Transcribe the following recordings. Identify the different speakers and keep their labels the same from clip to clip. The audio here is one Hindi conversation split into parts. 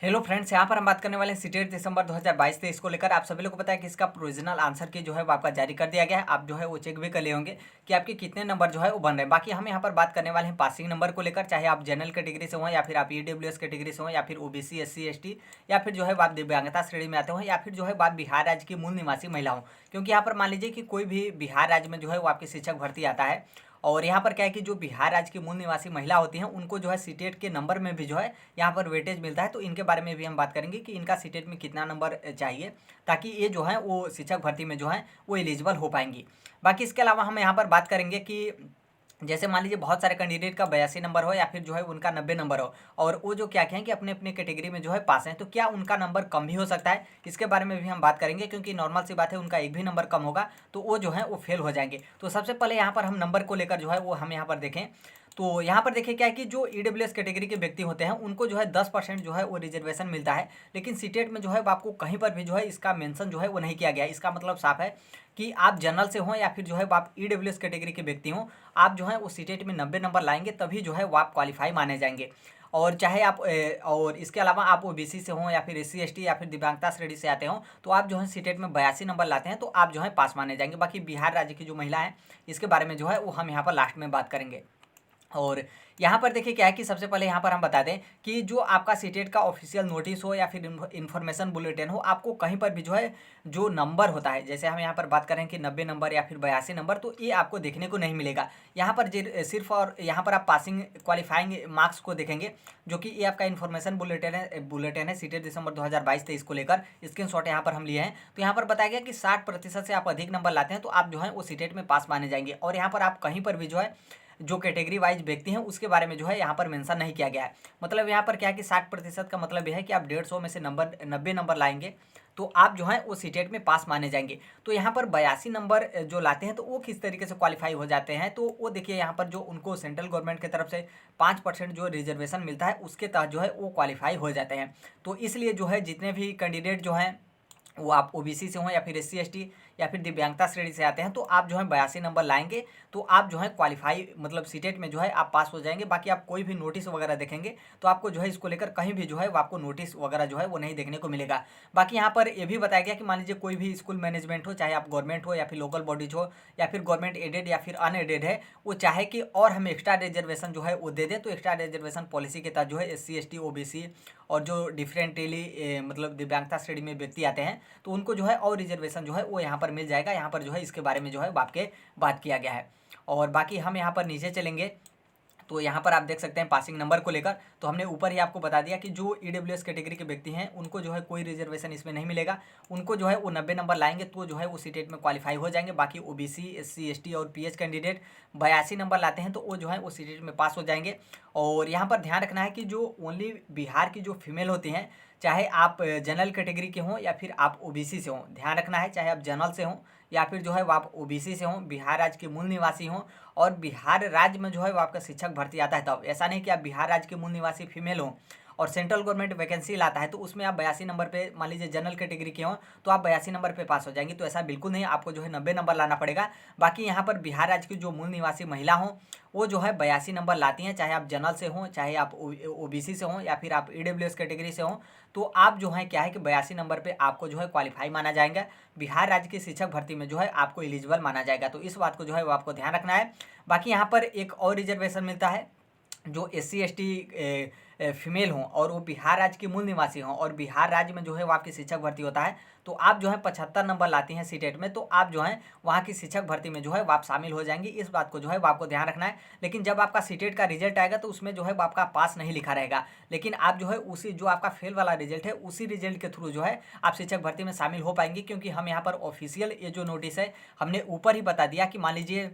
Speaker 1: हेलो फ्रेंड्स, यहाँ पर हम बात करने वाले हैं सीटेट दिसंबर 2022-23 को लेकर। आप सभी लोग को पता है कि इसका प्रोविजनल आंसर की जो है वो आपका जारी कर दिया गया है। आप जो है वो चेक भी कर लिए होंगे कि आपके कितने नंबर जो है वो बन रहे हैं। बाकी हम यहाँ पर बात करने वाले हैं पासिंग नंबर को लेकर, चाहे आप जनरल कैटेगरी से हो या फिर आप ईडब्ल्यूएस कैटेगरी से हो या फिर ओबीसी एससी एसटी या फिर जो है आप दिव्यांगता श्रेणी में आते हो या फिर जो है आप बिहार राज्य की मूल निवासी महिला हो। क्योंकि यहाँ पर मान लीजिए कि कोई भी बिहार राज्य में जो है वो आपकी शिक्षक भर्ती आता है, और यहाँ पर क्या है कि जो बिहार राज्य की मूल निवासी महिला होती हैं उनको जो है सीटेट के नंबर में भी जो है यहाँ पर वेटेज मिलता है। तो इनके बारे में भी हम बात करेंगे कि इनका सीटेट में कितना नंबर चाहिए, ताकि ये जो है वो शिक्षक भर्ती में जो है वो एलिजिबल हो पाएंगी। बाकी इसके अलावा हम यहाँ पर बात करेंगे कि जैसे मान लीजिए बहुत सारे कैंडिडेट का 82 नंबर हो या फिर जो है उनका 90 नंबर हो, और वो जो क्या कहें कि अपने अपने कैटेगरी में जो है पास हैं, तो क्या उनका नंबर कम भी हो सकता है, इसके बारे में भी हम बात करेंगे। क्योंकि नॉर्मल सी बात है, उनका एक भी नंबर कम होगा तो वो जो है वो फेल हो जाएंगे। तो सबसे पहले यहाँ पर हम नंबर को लेकर जो है वो हम यहाँ पर देखें, तो यहाँ पर देखिए क्या है कि जो ईडब्ल्यूएस कैटेगरी के व्यक्ति होते हैं उनको जो है 10% जो है वो रिजर्वेशन मिलता है। लेकिन सीटेट में जो है वो आपको कहीं पर भी जो है इसका मेंशन जो है वो नहीं किया गया है। इसका मतलब साफ है कि आप जनरल से हो या फिर जो है वो आप ईडब्ल्यूएस कैटेगरी के व्यक्ति हो, आप जो है वो सीटेट में 90 नंबर लाएंगे तभी जो है वो आप क्वालिफाई माने जाएंगे। और चाहे आप और इसके अलावा आप ओबीसी से हों या फिर एससी एसटी या फिर दिव्यांगता श्रेणी से आते हो, तो आप जो है सीटेट में 82 नंबर लाते हैं तो आप जो है पास माने जाएंगे। बाकी बिहार राज्य की जो महिला है इसके बारे में जो है वो हम यहाँ पर लास्ट में बात करेंगे। और यहाँ पर देखिए क्या है कि सबसे पहले यहाँ पर हम बता दें कि जो आपका सीटेट का ऑफिशियल नोटिस हो या फिर इन्फॉर्मेशन बुलेटिन हो, आपको कहीं पर भी जो है जो नंबर होता है, जैसे हम यहाँ पर बात करें कि 90 नंबर या फिर 82 नंबर, तो ये आपको देखने को नहीं मिलेगा। यहाँ पर सिर्फ और यहाँ पर आप पासिंग क्वालिफाइंग मार्क्स को देखेंगे, जो कि ये आपका इन्फॉर्मेशन बुलेटिन है सीटेट दिसंबर 2022-23 को लेकर। स्क्रीनशॉट यहाँ पर हम लिए हैं, तो यहाँ पर बताया गया कि 60% से आप अधिक नंबर लाते हैं तो आप जो है वो सीटेट में पास माने जाएंगे। और यहाँ पर आप कहीं पर भी जो है जो कैटेगरी वाइज व्यक्ति हैं उसके बारे में जो है यहाँ पर मेंशन नहीं किया गया है। मतलब यहाँ पर क्या है कि 60% का मतलब यह है कि आप 150 में से 90 नंबर लाएंगे तो आप जो है वो सीटेट में पास माने जाएंगे। तो यहाँ पर 82 नंबर जो लाते हैं तो वो किस तरीके से क्वालिफाई हो जाते हैं, तो वो देखिए यहाँ पर जो उनको सेंट्रल गवर्नमेंट की तरफ से 5% जो रिजर्वेशन मिलता है उसके तहत जो है वो क्वालिफाई हो जाते हैं। तो इसलिए जो है जितने भी कैंडिडेट जो हैं वो आप ओबीसी से हो या फिर एससी एसटी या फिर दिव्यांगता श्रेणी से आते हैं, तो आप जो है 82 नंबर लाएंगे तो आप जो है क्वालिफाई मतलब सीटेट में जो है आप पास हो जाएंगे। बाकी आप कोई भी नोटिस वगैरह देखेंगे तो आपको जो है इसको लेकर कहीं भी जो है वो आपको नोटिस वगैरह जो है वो नहीं देखने को मिलेगा। बाकी यहाँ पर ये भी बताया गया कि मान लीजिए कोई भी स्कूल मैनेजमेंट हो, चाहे आप गवर्नमेंट हो या फिर लोकल बॉडीज हो या फिर गवर्नमेंट एडेड या फिर अनएडेड है, वो चाहे कि और हमें एक्स्ट्रा रिजर्वेशन जो है वो दे दें, तो एक्स्ट्रा रिजर्वेशन पॉलिसी के तहत जो है एससी एसटी ओबीसी और जो डिफरेंटली मतलब दिव्यांगता श्रेणी में व्यक्ति आते हैं तो उनको जो है और रिजर्वेशन जो है वो यहाँ पर मिल जाएगा। यहाँ पर जो है इसके बारे में जो है आपके बात किया गया है। और बाकी हम यहाँ पर नीचे चलेंगे तो यहाँ पर आप देख सकते हैं पासिंग नंबर को लेकर, तो हमने ऊपर ही आपको बता दिया कि जो ईडब्ल्यूएस कैटेगरी के व्यक्ति हैं उनको जो है कोई रिजर्वेशन इसमें नहीं मिलेगा। उनको जो है वो 90 नंबर लाएंगे तो जो है वो सीटेट में क्वालिफाई हो जाएंगे। बाकी ओबीसी एससी एसटी और पीएच कैंडिडेट 82 नंबर लाते हैं तो वो जो है वो सीटेट में पास हो जाएंगे। और यहाँ पर ध्यान रखना है कि जो ओनली बिहार की जो फीमेल होती हैं, चाहे आप जनरल कैटेगरी के हों या फिर आप ओबीसी से हों, ध्यान रखना है चाहे आप जनरल से हों या फिर जो है वो आप ओबीसी से हों, बिहार राज्य के मूल निवासी हों और बिहार राज्य में जो है वो आपका शिक्षक भर्ती आता है तब, ऐसा नहीं कि आप बिहार राज्य के मूल निवासी फीमेल हों और सेंट्रल गवर्नमेंट वैकेंसी लाता है तो उसमें आप 82 नंबर पे मान लीजिए जनरल कैटेगरी के हों तो आप 82 नंबर पे पास हो जाएंगे, तो ऐसा बिल्कुल नहीं, आपको जो है 90 नंबर लाना पड़ेगा। बाकी यहाँ पर बिहार राज्य की जो मूल निवासी महिला हों वो जो है 82 नंबर लाती हैं, चाहे आप जनरल से हों चाहे आप ओबीसी से हों या फिर आप ईडब्ल्यूएस कैटेगरी से हों, तो आप जो है क्या है कि 82 नंबर पे आपको जो है क्वालिफाई माना जाएगा। बिहार राज्य की शिक्षक भर्ती में जो है आपको एलिजिबल माना जाएगा, तो इस बात को जो है वो आपको ध्यान रखना है। बाकी यहाँ पर एक और रिजर्वेशन मिलता है, जो एससी एसटी फीमेल हों और वो बिहार राज्य के मूल निवासी हों और बिहार राज्य में जो है वो आपकी शिक्षक भर्ती होता है, तो आप जो है 75 नंबर लाती हैं सीटेट में तो आप जो है वहाँ की शिक्षक भर्ती में जो है वो आप शामिल हो जाएंगी। इस बात को जो है वो आपको ध्यान रखना है। लेकिन जब आपका सीटेट का रिजल्ट आएगा तो उसमें जो है वो आपका पास नहीं लिखा रहेगा, लेकिन आप जो है उसी जो आपका फेल वाला रिजल्ट है उसी रिजल्ट के थ्रू जो है आप शिक्षक भर्ती में शामिल हो पाएंगे। क्योंकि हम यहाँ पर ऑफिशियल ये जो नोटिस है हमने ऊपर ही बता दिया कि मान लीजिए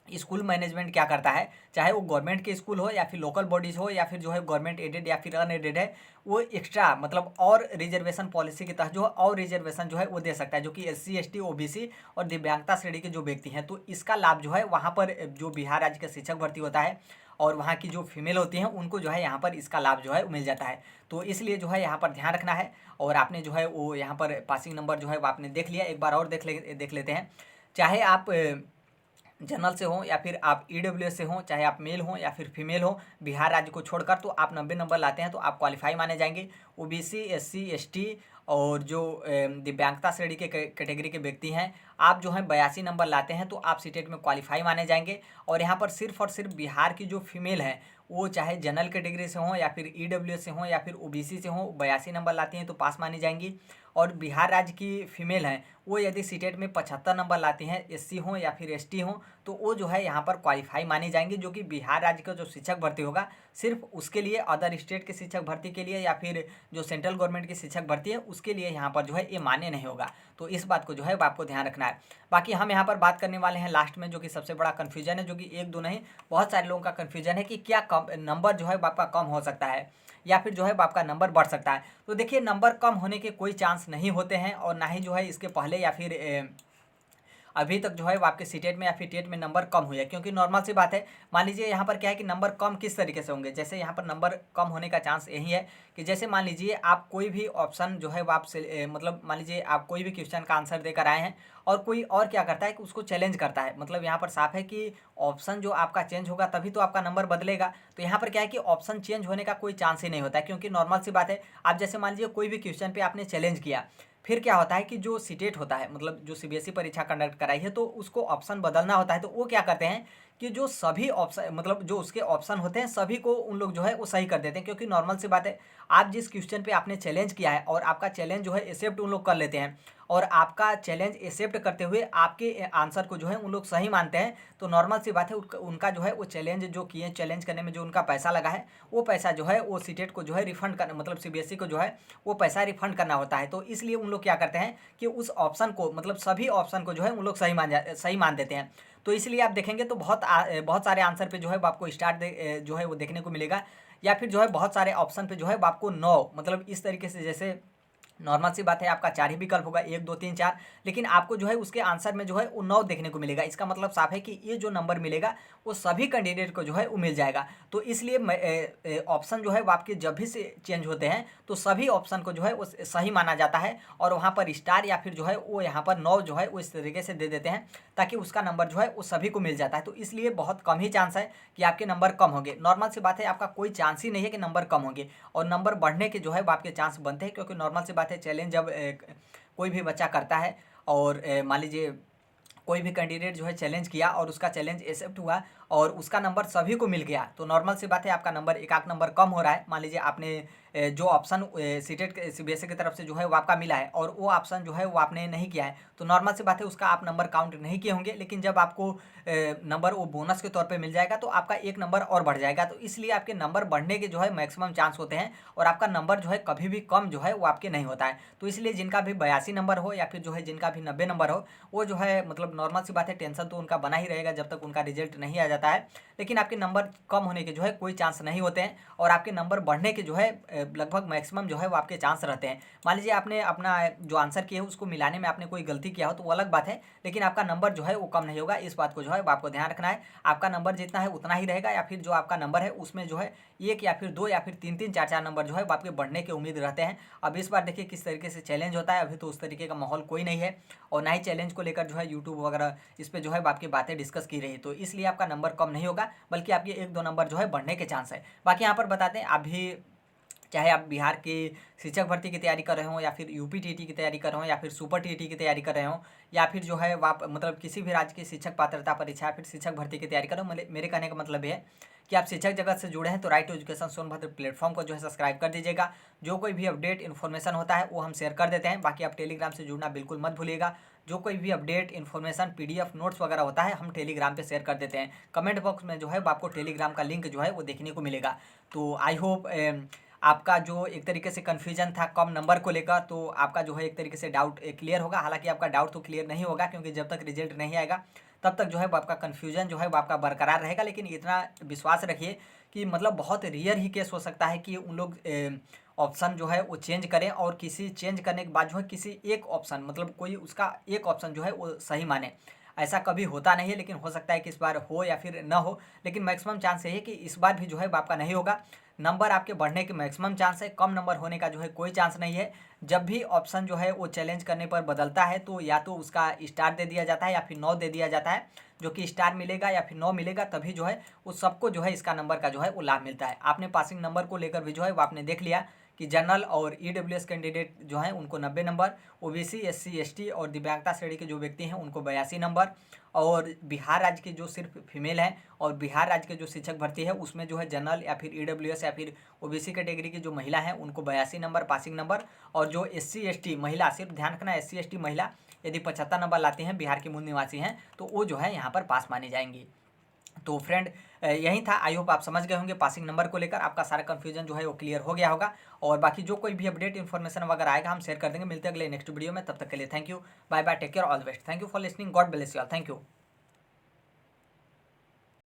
Speaker 1: स्कूल मैनेजमेंट क्या करता है, चाहे वो गवर्नमेंट के स्कूल हो या फिर लोकल बॉडीज हो या फिर जो है गवर्नमेंट एडेड या फिर अनएडेड है, वो एक्स्ट्रा मतलब और रिजर्वेशन पॉलिसी के तहत जो है और रिजर्वेशन जो है वो दे सकता है, जो कि एससी एसटी ओबीसी और दिव्यांगता श्रेणी के जो व्यक्ति हैं, तो इसका लाभ जो है वहाँ पर जो बिहार राज्य का शिक्षक भर्ती होता है और वहाँ की जो फीमेल होती हैं उनको जो है यहाँ पर इसका लाभ जो है मिल जाता है। तो इसलिए जो है यहाँ पर ध्यान रखना है। और आपने जो है वो यहाँ पर पासिंग नंबर जो है वो आपने देख लिया, एक बार और देख लेते हैं। चाहे आप जनरल से हो या फिर आप ईडब्ल्यूएस से हो, चाहे आप मेल हो या फिर फीमेल हो, बिहार राज्य को छोड़कर, तो आप 90 नंबर लाते हैं तो आप क्वालिफाई माने जाएंगे। ओबीसी, एससी, एसटी और जो दिव्यांगता श्रेणी के कैटेगरी के व्यक्ति हैं, आप जो है 82 नंबर लाते हैं तो आप सीटेट में क्वालिफाई माने जाएंगे। और यहाँ पर सिर्फ और सिर्फ बिहार की जो फीमेल है, वो चाहे जनरल कैटेगरी से हो या फिर ईडब्ल्यूएस से हो या फिर ओबीसी से हो, 82 नंबर लाती हैं तो पास मानी जाएंगी। और बिहार राज्य की फीमेल हैं, वो यदि सीटेट में 75 नंबर लाती हैं, एससी हो या फिर एसटी हो, तो वो जो है यहाँ पर क्वालिफाई मानी जाएंगी। जो कि बिहार राज्य का जो शिक्षक भर्ती होगा, सिर्फ उसके लिए, अदर स्टेट के शिक्षक भर्ती के लिए या फिर जो सेंट्रल गवर्नमेंट की शिक्षक भर्ती है उसके लिए यहाँ पर जो है ये मान्य नहीं होगा। तो इस बात को जो है आपको ध्यान रखना है। बाकी हम यहाँ पर बात करने वाले हैं लास्ट में, जो कि सबसे बड़ा कन्फ्यूजन है, जो कि एक दो नहीं बहुत सारे लोगों का कन्फ्यूजन है कि क्या कम नंबर जो है आपका कम हो सकता है या फिर जो है आपका नंबर बढ़ सकता है। तो देखिए, नंबर कम होने के कोई चांस नहीं होते हैं, और ना ही जो है इसके पहले या फिर अभी तक जो है वो आपके सीटेट में या फिर टेट में नंबर कम हुए, क्योंकि नॉर्मल सी बात है। मान लीजिए यहाँ पर क्या है कि नंबर कम किस तरीके से होंगे, जैसे यहाँ पर नंबर कम होने का चांस यही है कि जैसे मान लीजिए आप कोई भी ऑप्शन जो है वो आप मतलब मान लीजिए आप कोई भी क्वेश्चन का आंसर देकर आए हैं और कोई और क्या करता है कि उसको चैलेंज करता है। मतलब यहाँ पर साफ है कि ऑप्शन जो आपका चेंज होगा तभी तो आपका नंबर बदलेगा। तो यहाँ पर क्या है कि ऑप्शन चेंज होने का कोई चांस ही नहीं होता है, क्योंकि नॉर्मल सी बात है, आप जैसे मान लीजिए कोई भी क्वेश्चन पे आपने चैलेंज किया, फिर क्या होता है कि जो सीटेट होता है, मतलब जो सीबीएसई परीक्षा कंडक्ट कराई है, तो उसको ऑप्शन बदलना होता है। तो वो क्या करते हैं कि जो सभी ऑप्शन, मतलब जो उसके ऑप्शन होते हैं सभी को उन लोग जो है वो सही कर देते हैं, क्योंकि नॉर्मल सी बात है, आप जिस क्वेश्चन पे आपने चैलेंज किया है और आपका चैलेंज जो है एक्सेप्ट उन लोग कर लेते हैं, और आपका चैलेंज एक्सेप्ट करते हुए आपके आंसर को जो है उन लोग सही मानते हैं, तो नॉर्मल सी बात है उनका जो है वो चैलेंज जो किए, चैलेंज करने में जो उनका पैसा लगा है, वो पैसा जो है वो सीटेट को जो है रिफंड करना, मतलब सीबीएसई को जो है वो पैसा रिफंड करना होता है। तो इसलिए उन लोग क्या करते हैं कि उस ऑप्शन को, मतलब सभी ऑप्शन को जो है उन लोग सही मान देते हैं। तो इसलिए आप देखेंगे तो बहुत सारे आंसर पे जो है वो आपको जो है वो देखने को मिलेगा, या फिर जो है बहुत सारे ऑप्शन पे जो है वो आपको 9, मतलब इस तरीके से, जैसे नॉर्मल सी बात है आपका 4 ही विकल्प होगा, 1 2 3 4, लेकिन आपको जो है उसके आंसर में जो है वो 9 देखने को मिलेगा। इसका मतलब साफ है कि ये जो नंबर मिलेगा वो सभी कैंडिडेट को जो है वो मिल जाएगा। तो इसलिए ऑप्शन जो है वो आपके जब भी से चेंज होते हैं तो सभी ऑप्शन को जो है वो सही माना जाता है, और वहाँ पर स्टार या फिर जो है वो यहाँ पर 9 जो है वो इस तरीके से दे देते हैं, ताकि उसका नंबर जो है वो सभी को मिल जाता है। तो इसलिए बहुत कम ही चांस है कि आपके नंबर कम होंगे। नॉर्मल सी बात है, आपका कोई चांस ही नहीं है कि नंबर कम होंगे, और नंबर बढ़ने के जो है वो आपके चांस बनते हैं, क्योंकि नॉर्मल सी बात है, चैलेंज जब कोई भी बच्चा करता है और मान लीजिए कोई भी कैंडिडेट जो है चैलेंज किया और उसका चैलेंज एक्सेप्ट हुआ और उसका नंबर सभी को मिल गया, तो नॉर्मल सी बात है आपका नंबर एक आध नंबर कम हो रहा है। मान लीजिए आपने जो ऑप्शन सीटेट सीबीएसई की तरफ से जो है वो आपका मिला है और वो ऑप्शन जो है वो आपने नहीं किया है, तो नॉर्मल सी बात है उसका आप नंबर काउंट नहीं किए होंगे, लेकिन जब आपको नंबर वो बोनस के तौर पे मिल जाएगा तो आपका एक नंबर और बढ़ जाएगा। तो इसलिए आपके नंबर बढ़ने के जो है मैक्सिमम चांस होते हैं, और आपका नंबर जो है कभी भी कम जो है वो आपके नहीं होता है। तो इसलिए जिनका भी 82 नंबर हो या फिर जो है जिनका भी 90 नंबर हो, वो जो है मतलब नॉर्मल सी बात है, टेंशन तो उनका बना ही रहेगा जब तक उनका रिजल्ट नहीं आ जाता है, लेकिन आपके नंबर कम होने के जो है कोई चांस नहीं होते हैं, और आपके नंबर बढ़ने के जो है लगभग मैक्सिमम जो है वो आपके चांस रहते हैं। मान लीजिए आपने अपना जो आंसर किया है उसको मिलाने में आपने कोई गलती किया हो तो वो अलग बात है, लेकिन आपका नंबर जो है वो कम नहीं होगा। इस बात को जो है वो आपको ध्यान रखना है। आपका नंबर जितना है उतना ही रहेगा, या फिर जो आपका नंबर है उसमें जो है 1 या फिर 2 या फिर 3 3 4 4 नंबर जो है वो आपके बढ़ने के उम्मीद रहते हैं। अब इस बार देखिए किस तरीके से चैलेंज होता है, अभी तो उस तरीके का माहौल कोई नहीं है, और ना ही चैलेंज को लेकर जो है यूट्यूब वगैरह इस पर जो है आपकी बातें डिस्कस की रही, तो इसलिए आपका नंबर कम नहीं होगा, बल्कि आपके 1 2 नंबर जो है बढ़ने के चांस है। बाकी यहाँ पर बताते हैं, अभी चाहे आप बिहार की शिक्षक भर्ती की तैयारी कर रहे हो, या फिर यूपी टीटी की तैयारी कर रहे हो, या फिर सुपर टीटी की तैयारी कर रहे हो, या फिर जो है आप मतलब किसी भी राज्य की शिक्षक पात्रता परीक्षा या फिर शिक्षक भर्ती की तैयारी करो, मेरे कहने का मतलब ये है कि आप शिक्षक जगत से जुड़े हैं तो right to education Sonbhadra platform को जो है सब्सक्राइब कर दीजिएगा। जो कोई भी अपडेट इन्फॉर्मेशन होता है वो हम शेयर कर देते हैं। बाकी आप टेलीग्राम से जुड़ना बिल्कुल मत भूलिएगा। जो कोई भी अपडेट इन्फॉर्मेशन पीडीएफ नोट्स वगैरह होता है हम टेलीग्राम पे शेयर कर देते हैं। कमेंट बॉक्स में जो है आपको टेलीग्राम का लिंक जो है वो देखने को मिलेगा। तो आई होप आपका जो एक तरीके से कन्फ्यूजन था कम नंबर को लेकर, तो आपका जो है एक तरीके से डाउट क्लियर होगा। हालांकि आपका डाउट तो क्लियर नहीं होगा, क्योंकि जब तक रिजल्ट नहीं आएगा तब तक जो है वो आपका कन्फ्यूजन जो है वो आपका बरकरार रहेगा। लेकिन इतना विश्वास रखिए कि मतलब बहुत रेयर ही केस हो सकता है कि उन लोग ऑप्शन जो है वो चेंज करें, और किसी चेंज करने के बाद जो है किसी एक ऑप्शन, मतलब कोई उसका एक ऑप्शन जो है वो सही माने। ऐसा कभी होता नहीं है, लेकिन हो सकता है कि इस बार हो या फिर ना हो, लेकिन मैक्सिमम चांस यही है कि इस बार भी जो है वो आपका नहीं होगा। नंबर आपके बढ़ने के मैक्सिमम चांस है, कम नंबर होने का जो है कोई चांस नहीं है। जब भी ऑप्शन जो है वो चैलेंज करने पर बदलता है तो या तो उसका स्टार दे दिया जाता है या फिर 9 दे दिया जाता है। जो कि स्टार मिलेगा या फिर 9 मिलेगा, तभी जो है उस सबको जो है इसका नंबर का जो है वो लाभ मिलता है। आपने पासिंग नंबर को लेकर भी जो है वो आपने देख लिया कि जनरल और ईडब्ल्यूएस कैंडिडेट जो हैं उनको 90 नंबर, ओबीसी, एससी, एसटी और दिव्यांगता श्रेणी के जो व्यक्ति हैं उनको 82 नंबर, और बिहार राज्य के जो सिर्फ फीमेल हैं और बिहार राज्य के जो शिक्षक भर्ती है उसमें जो है जनरल या फिर ईडब्ल्यूएस या फिर ओबीसी कैटेगरी की जो महिला हैं उनको 82 नंबर पासिंग नंबर, और जो एससी एसटी महिला, सिर्फ ध्यान रखना एससी एसटी महिला यदि 75 नंबर लाती हैं, बिहार के मूल निवासी हैं, तो वो जो है यहाँ पर पास मानी जाएंगी। तो फ्रेंड यही था। आई होप आप समझ गए होंगे पासिंग नंबर को लेकर, आपका सारा कन्फ्यूजन जो है वो क्लियर हो गया होगा। और बाकी जो कोई भी अपडेट इन्फॉर्मेशन वगैरह आएगा हम शेयर कर देंगे। मिलते हैं अगले नेक्स्ट वीडियो में, तब तक के लिए thank you, bye bye, take care, all the best. Thank you for listening, God bless you all, thank you.